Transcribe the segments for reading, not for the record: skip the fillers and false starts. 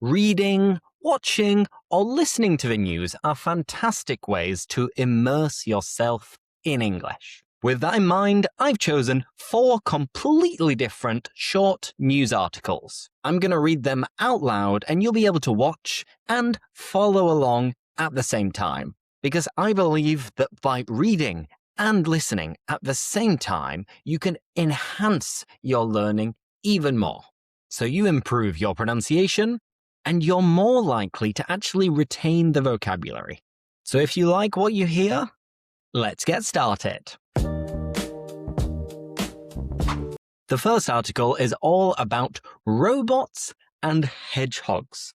Reading, watching, or listening to the news are fantastic ways to immerse yourself in English. With that in mind, I've chosen 4 completely different short news articles. I'm going to read them out loud and you'll be able to watch and follow along at the same time. Because I believe that by reading and listening at the same time, you can enhance your learning even more. So you improve your pronunciation, and you're more likely to actually retain the vocabulary. So if you like what you hear, let's get started. The first article is all about robots and hedgehogs.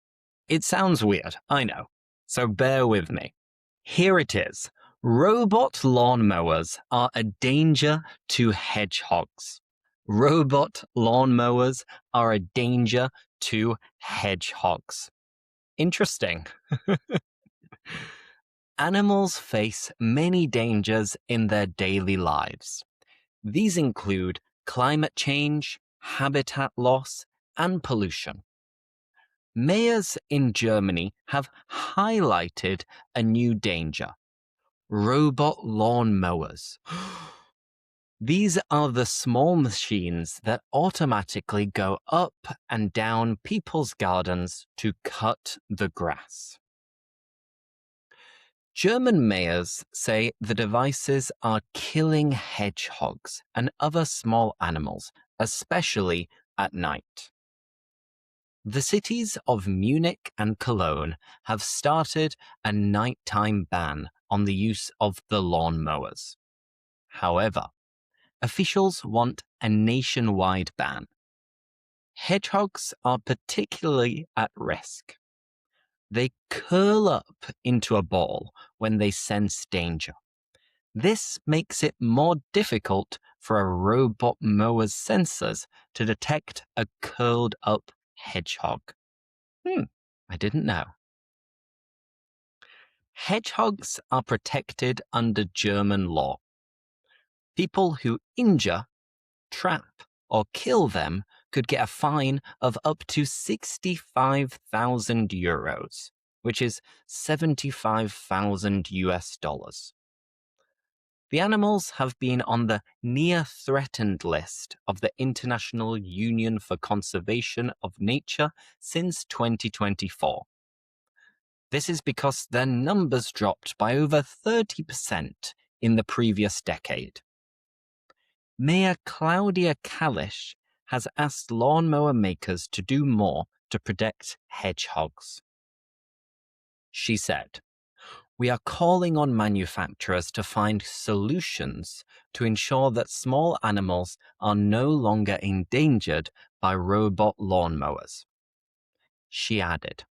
It sounds weird, I know, so bear with me. Here it is. Robot lawnmowers are a danger to hedgehogs. Robot lawnmowers are a danger to hedgehogs. Interesting. Animals face many dangers in their daily lives. These include climate change, habitat loss, and pollution. Mayors in Germany have highlighted a new danger: robot lawnmowers. These are the small machines that automatically go up and down people's gardens to cut the grass. German mayors say the devices are killing hedgehogs and other small animals, especially at night. The cities of Munich and Cologne have started a nighttime ban on the use of the lawnmowers. However, officials want a nationwide ban. Hedgehogs are particularly at risk. They curl up into a ball when they sense danger. This makes it more difficult for a robot mower's sensors to detect a curled up hedgehog. I didn't know. Hedgehogs are protected under German law. People who injure, trap, or kill them could get a fine of up to 65,000 euros, which is 75,000 US dollars. The animals have been on the near threatened list of the International Union for Conservation of Nature since 2024. This is because their numbers dropped by over 30% in the previous decade. Mayor Claudia Kalisch has asked lawnmower makers to do more to protect hedgehogs. She said, "We are calling on manufacturers to find solutions to ensure that small animals are no longer endangered by robot lawnmowers." She added,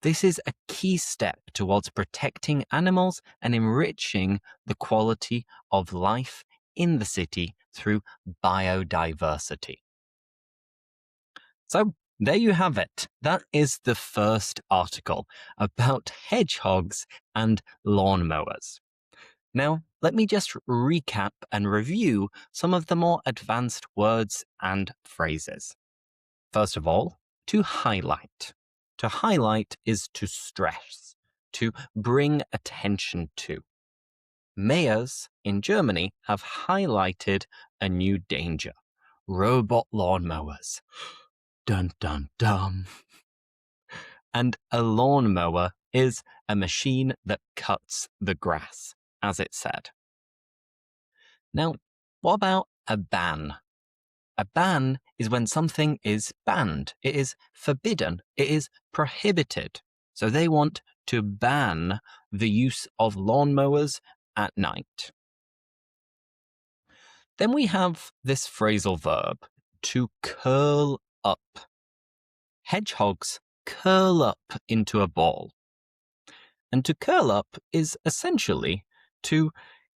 "This is a key step towards protecting animals and enriching the quality of life in the city through biodiversity." So there you have it. That is the first article about hedgehogs and lawnmowers. Now, let me just recap and review some of the more advanced words and phrases. First of all, to highlight. To highlight is to stress, to bring attention to. Mayors in Germany have highlighted a new danger: robot lawnmowers. Dun dun dun. And a lawnmower is a machine that cuts the grass, as it said. Now, what about a ban? A ban is when something is banned. It is forbidden. It is prohibited. So they want to ban the use of lawnmowers at night. Then we have this phrasal verb, to curl up. Hedgehogs curl up into a ball. And to curl up is essentially to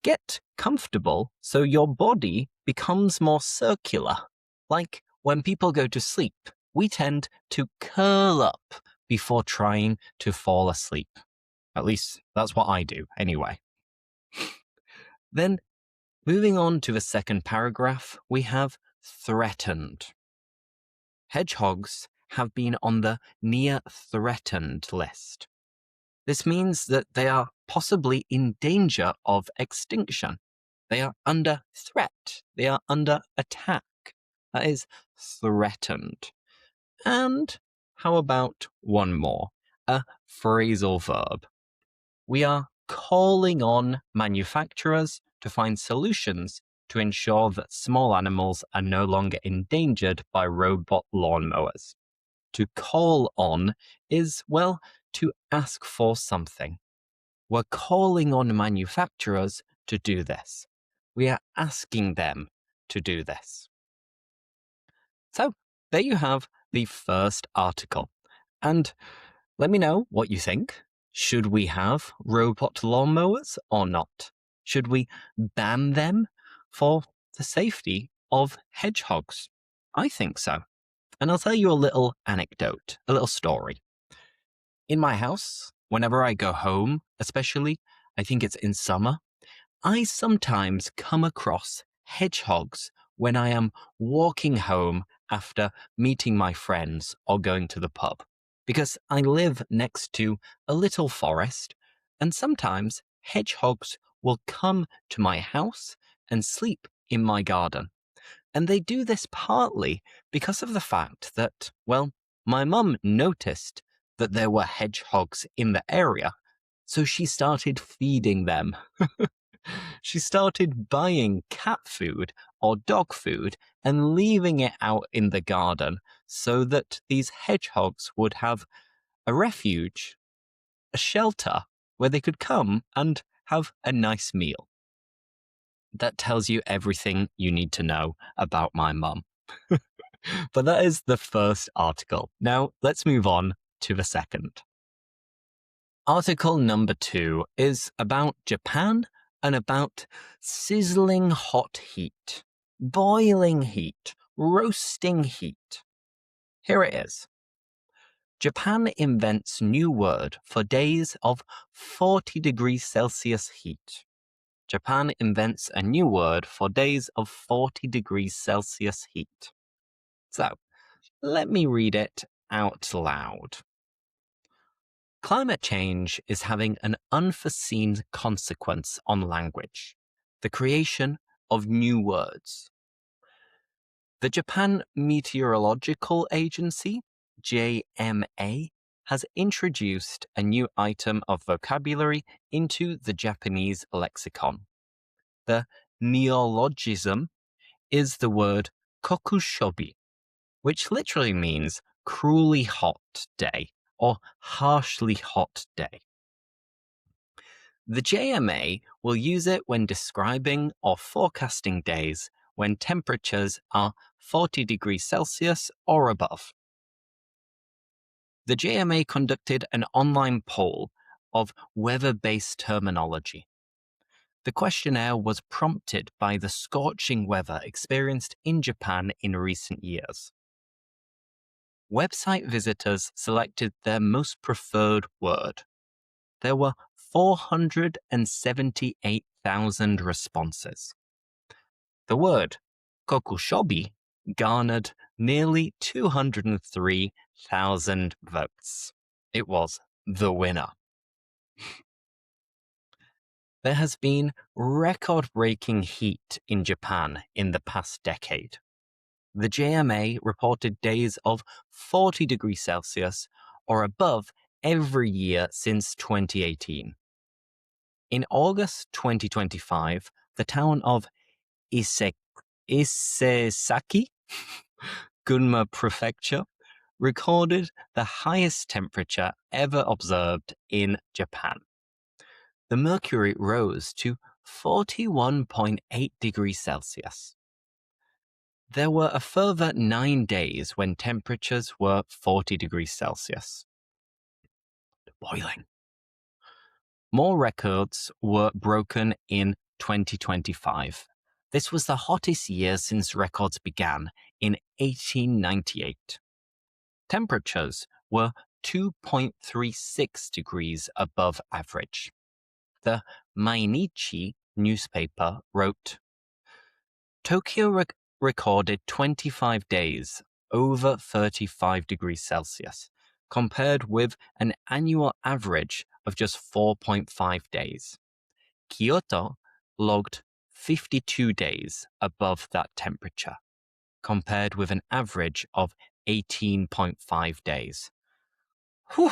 get comfortable so your body becomes more circular. Like when people go to sleep, we tend to curl up before trying to fall asleep. At least that's what I do, anyway. Then, moving on to the second paragraph, we have threatened. Hedgehogs have been on the near threatened list. This means that they are possibly in danger of extinction. They are under threat. They are under attack. That is threatened. And how about one more? A phrasal verb. We are calling on manufacturers to find solutions to ensure that small animals are no longer endangered by robot lawnmowers. To call on is, well, to ask for something. We're calling on manufacturers to do this. We are asking them to do this. So, there you have the first article. And let me know what you think. Should we have robot lawnmowers or not? Should we ban them for the safety of hedgehogs? I think so. And I'll tell you a little anecdote, a little story. In my house, whenever I go home, especially, I think it's in summer, I sometimes come across hedgehogs when I am walking home after meeting my friends or going to the pub. Because I live next to a little forest, and sometimes hedgehogs will come to my house and sleep in my garden. And they do this partly because of the fact that, well, my mum noticed that there were hedgehogs in the area, so she started feeding them. She started buying cat food or dog food and leaving it out in the garden so that these hedgehogs would have a refuge, a shelter where they could come and have a nice meal. That tells you everything you need to know about my mum. But that is the first article. Now, let's move on to the second. Article number 2 is about Japan and about sizzling hot heat, boiling heat, roasting heat. Here it is. Japan invents new word for days of 40 degrees Celsius heat. Japan invents a new word for days of 40 degrees Celsius heat. So, let me read it out loud. Climate change is having an unforeseen consequence on language, the creation of new words. The Japan Meteorological Agency, JMA, has introduced a new item of vocabulary into the Japanese lexicon. The neologism is the word kokushobi, which literally means cruelly hot day or harshly hot day. The JMA will use it when describing or forecasting days when temperatures are 40 degrees Celsius or above. The JMA conducted an online poll of weather-based terminology. The questionnaire was prompted by the scorching weather experienced in Japan in recent years. Website visitors selected their most preferred word. There were 478,000 responses. The word kokushobi garnered nearly 203,000 votes. It was the winner. There has been record-breaking heat in Japan in the past decade. The JMA reported days of 40 degrees Celsius or above every year since 2018. In August 2025, the town of Isesaki, Gunma Prefecture, recorded the highest temperature ever observed in Japan. The mercury rose to 41.8 degrees Celsius. There were a further 9 days when temperatures were 40 degrees Celsius. Boiling. More records were broken in 2025. This was the hottest year since records began in 1898. Temperatures were 2.36 degrees above average. The Mainichi newspaper wrote, Tokyo recorded 25 days over 35 degrees Celsius, compared with an annual average of just 4.5 days. Kyoto logged 52 days above that temperature, compared with an average of 18.5 days. Whew!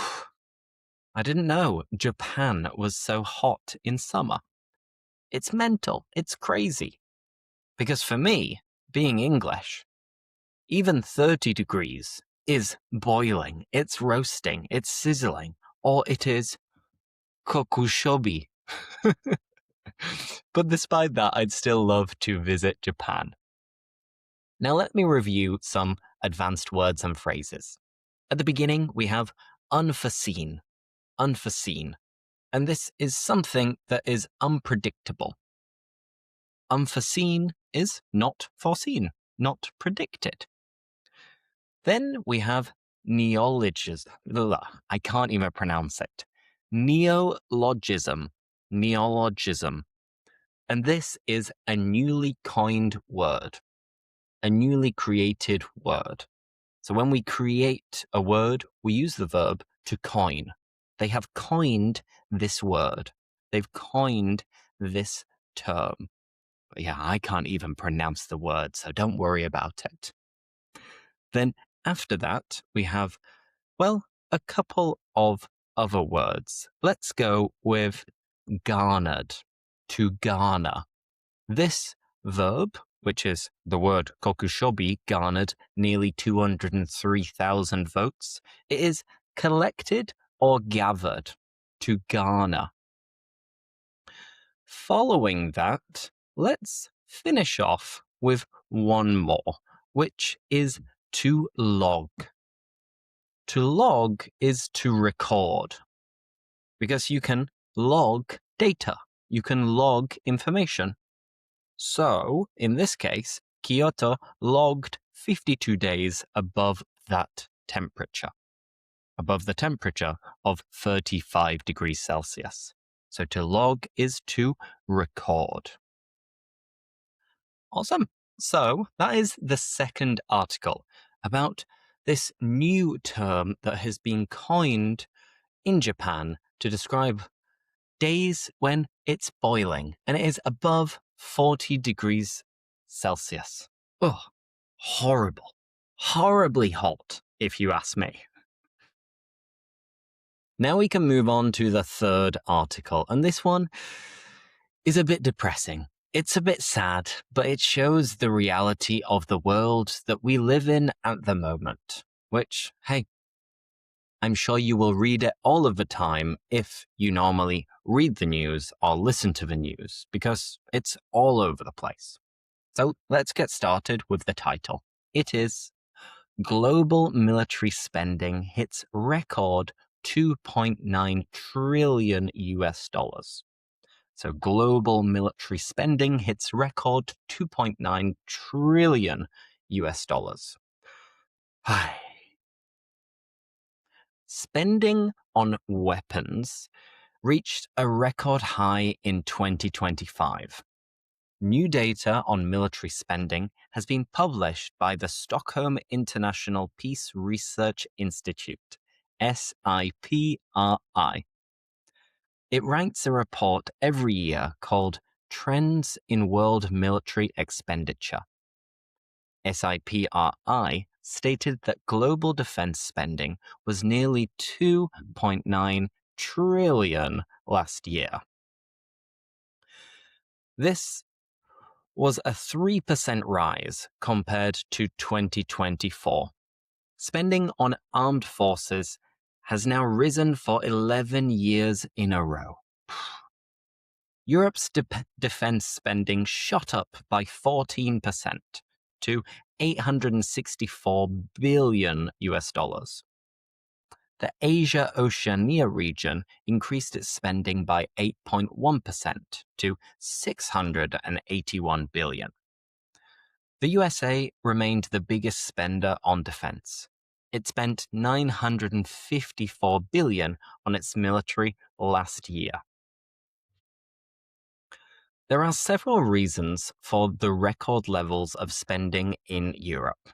I didn't know Japan was so hot in summer. It's mental. It's crazy. Because for me, being English, even 30 degrees is boiling, it's roasting, it's sizzling, or it is kokushobi. But despite that, I'd still love to visit Japan. Now let me review some advanced words and phrases. At the beginning, we have unforeseen. Unforeseen. And this is something that is unpredictable. Unforeseen is not foreseen, not predicted. Then we have neologism. I can't even pronounce it. Neologism. Neologism. And this is a newly coined word, a newly created word. So when we create a word, we use the verb to coin. They have coined this word. They've coined this term. But yeah, I can't even pronounce the word, so don't worry about it. Then after that, we have, well, a couple of other words. Let's go with garnered, to garner. This verb, which is the word kokushobi, garnered nearly 203,000 votes. It is collected or gathered, to garner. Following that, let's finish off with one more, which is to log. To log is to record, because you can log data, you can log information. So, in this case, Kyoto logged 52 days above that temperature, above the temperature of 35 degrees Celsius. So to log is to record. Awesome. So that is the second article about this new term that has been coined in Japan to describe days when it's boiling and it is above 40 degrees Celsius. Oh, horrible. Horribly hot, if you ask me. Now we can move on to the third article, and this one is a bit depressing. It's a bit sad, but it shows the reality of the world that we live in at the moment, which, hey, I'm sure you will read it all of the time if you normally read the news or listen to the news, because it's all over the place. So let's get started with the title. It is Global Military Spending Hits Record 2.9 trillion US dollars. So global military spending hits record 2.9 trillion US dollars. Spending on weapons reached a record high in 2025. New data on military spending has been published by the Stockholm International Peace Research Institute, SIPRI. It ranks a report every year called Trends in World Military Expenditure. SIPRI stated that global defense spending was nearly 2.9 trillion last year. This was a 3% rise compared to 2024. Spending on armed forces has now risen for 11 years in a row. Europe's defense spending shot up by 14% to 864 billion US dollars. The Asia-Oceania region increased its spending by 8.1% to 681 billion. The USA remained the biggest spender on defense. It spent 954 billion on its military last year. There are several reasons for the record levels of spending in Europe.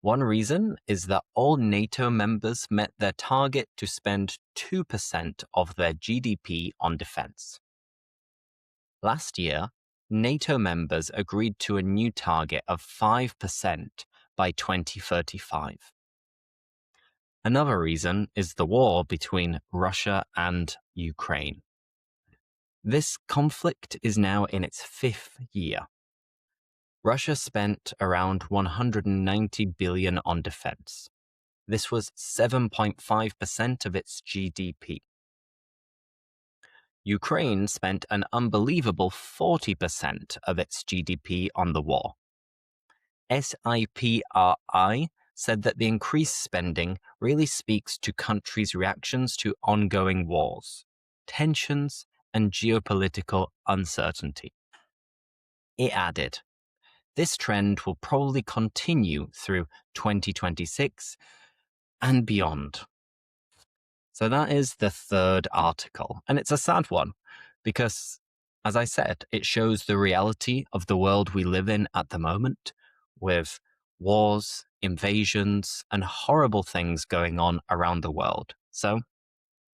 One reason is that all NATO members met their target to spend 2% of their GDP on defense. Last year, NATO members agreed to a new target of 5% by 2035. Another reason is the war between Russia and Ukraine. This conflict is now in its 5th year. Russia spent around $190 billion on defense. This was 7.5% of its GDP. Ukraine spent an unbelievable 40% of its GDP on the war. SIPRI said that the increased spending really speaks to countries' reactions to ongoing wars, tensions, and geopolitical uncertainty. It added, this trend will probably continue through 2026 and beyond. So that is the third article, and it's a sad one because, as I said, it shows the reality of the world we live in at the moment, with wars, invasions, and horrible things going on around the world. So,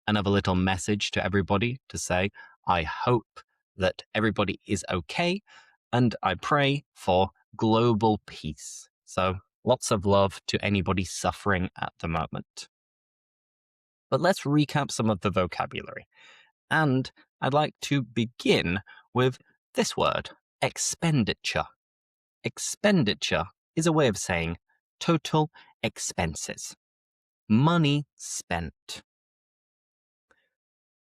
another little message to everybody to say, I hope that everybody is okay, and I pray for global peace. So, lots of love to anybody suffering at the moment. But let's recap some of the vocabulary. And I'd like to begin with this word, expenditure. Expenditure is a way of saying total expenses. Money spent.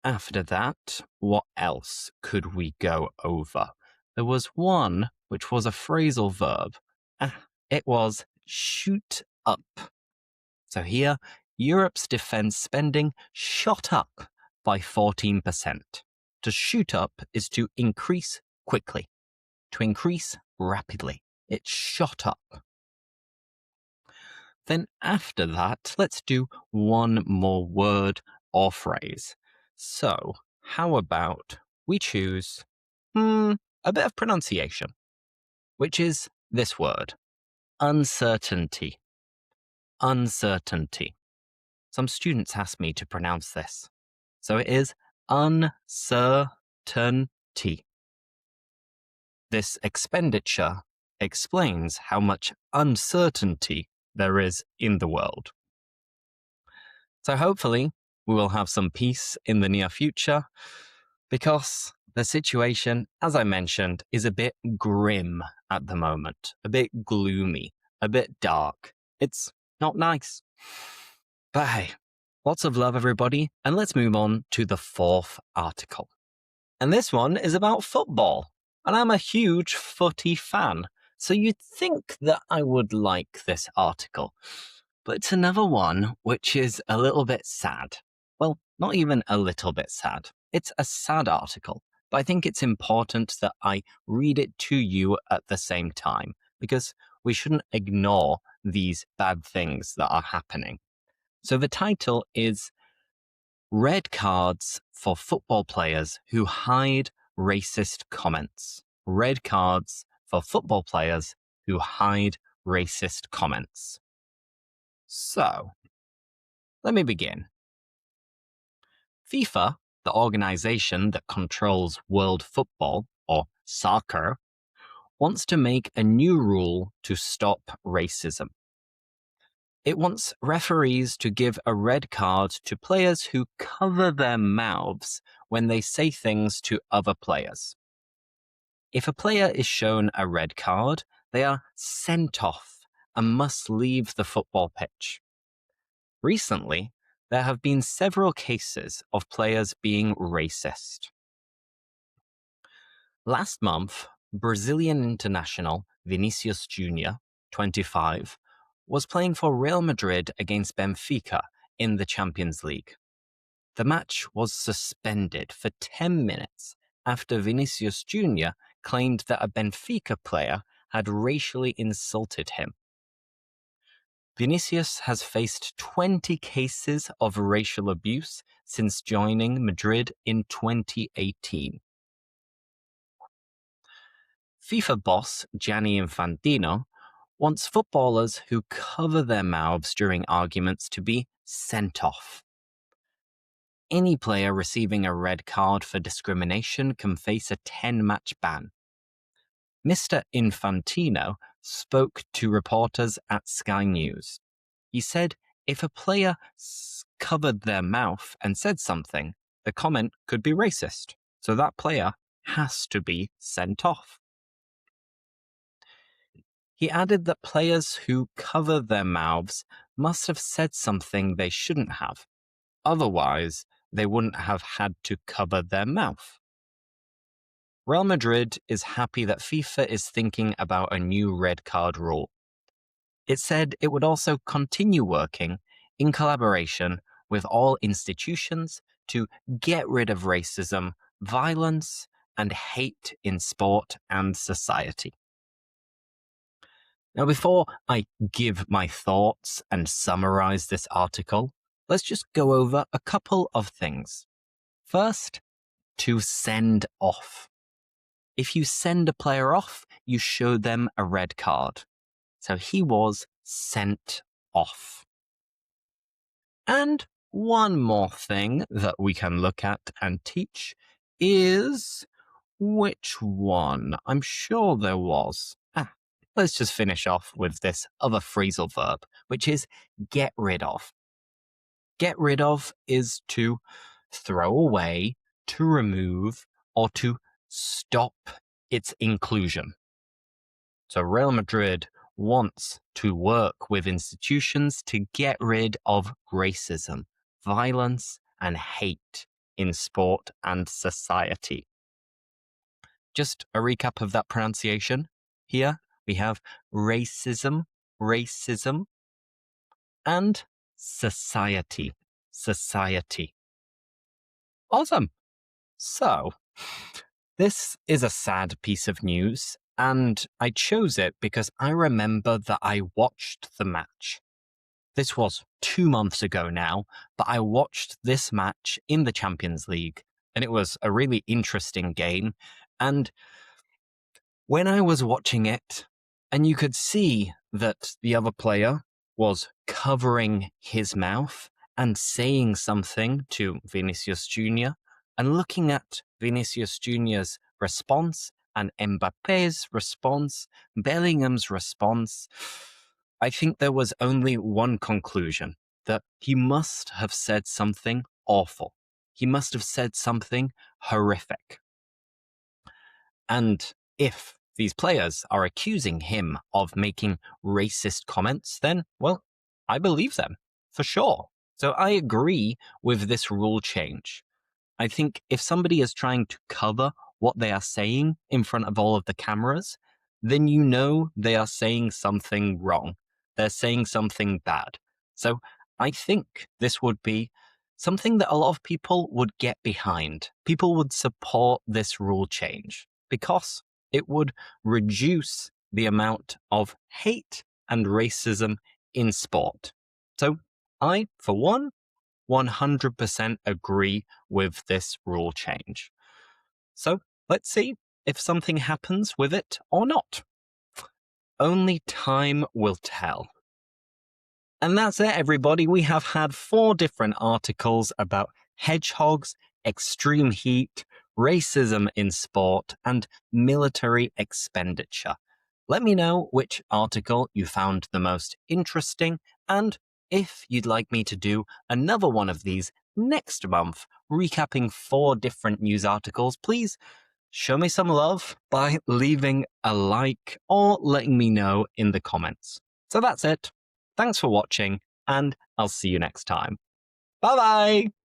After that, what else could we go over? There was one which was a phrasal verb. It was shoot up. So here, Europe's defense spending shot up by 14%. To shoot up is to increase quickly, to increase rapidly. It shot up. Then after that, let's do one more word or phrase. So how about we choose a bit of pronunciation, which is this word, uncertainty. Uncertainty. Some students ask me to pronounce this. So it is uncertainty. This expenditure explains how much uncertainty there is in the world. So hopefully we will have some peace in the near future because the situation, as I mentioned, is a bit grim at the moment, a bit gloomy, a bit dark. It's not nice. But hey, lots of love, everybody, and let's move on to the fourth article. And this one is about football, and I'm a huge footy fan, so you'd think that I would like this article. But it's another one which is a little bit sad. Well, not even a little bit sad. It's a sad article, but I think it's important that I read it to you at the same time, because we shouldn't ignore these bad things that are happening. So the title is Red Cards for Football Players Who Hide Racist Comments. Red cards for football players who hide racist comments. So, let me begin. FIFA, the organization that controls world football, or soccer, wants to make a new rule to stop racism. It wants referees to give a red card to players who cover their mouths when they say things to other players. If a player is shown a red card, they are sent off and must leave the football pitch. Recently, there have been several cases of players being racist. Last month, Brazilian international Vinicius Jr., 25, was playing for Real Madrid against Benfica in the Champions League. The match was suspended for 10 minutes after Vinicius Jr. claimed that a Benfica player had racially insulted him. Vinicius has faced 20 cases of racial abuse since joining Madrid in 2018. FIFA boss Gianni Infantino wants footballers who cover their mouths during arguments to be sent off. Any player receiving a red card for discrimination can face a 10-match ban. Mr. Infantino spoke to reporters at Sky News. He said if a player covered their mouth and said something, the comment could be racist, so that player has to be sent off. He added that players who cover their mouths must have said something they shouldn't have. Otherwise, they wouldn't have had to cover their mouth. Real Madrid is happy that FIFA is thinking about a new red card rule. It said it would also continue working in collaboration with all institutions to get rid of racism, violence, and hate in sport and society. Now, before I give my thoughts and summarize this article, let's just go over a couple of things. First, to send off. If you send a player off, you show them a red card. So he was sent off. And one more thing that we can look at and teach is which one? I'm sure there was. Let's just finish off with this other phrasal verb, which is get rid of. Get rid of is to throw away, to remove, or to stop its inclusion. So Real Madrid wants to work with institutions to get rid of racism, violence, and hate in sport and society. Just a recap of that pronunciation. Here we have racism, and society. Awesome. So, this is a sad piece of news, and I chose it because I remember that I watched the match. This was 2 months ago now, but I watched this match in the Champions League, and it was a really interesting game. And when I was watching it, and you could see that the other player was covering his mouth and saying something to Vinicius Jr., and looking at Vinicius Jr.'s response and Mbappe's response, Bellingham's response, I think there was only one conclusion, that he must have said something awful. He must have said something horrific. And if these players are accusing him of making racist comments, then, well, I believe them, for sure. So I agree with this rule change. I think if somebody is trying to cover what they are saying in front of all of the cameras, then you know they are saying something wrong. They're saying something bad. So I think this would be something that a lot of people would get behind. People would support this rule change because it would reduce the amount of hate and racism in sport. So I, for one, 100% agree with this rule change. So let's see if something happens with it or not. Only time will tell. And that's it, everybody. We have had 4 different articles about hedgehogs, extreme heat, racism in sport, and military expenditure. Let me know which article you found the most interesting, and if you'd like me to do another one of these next month, recapping 4 different news articles, please show me some love by leaving a like or letting me know in the comments. So that's it. Thanks for watching, and I'll see you next time. Bye-bye!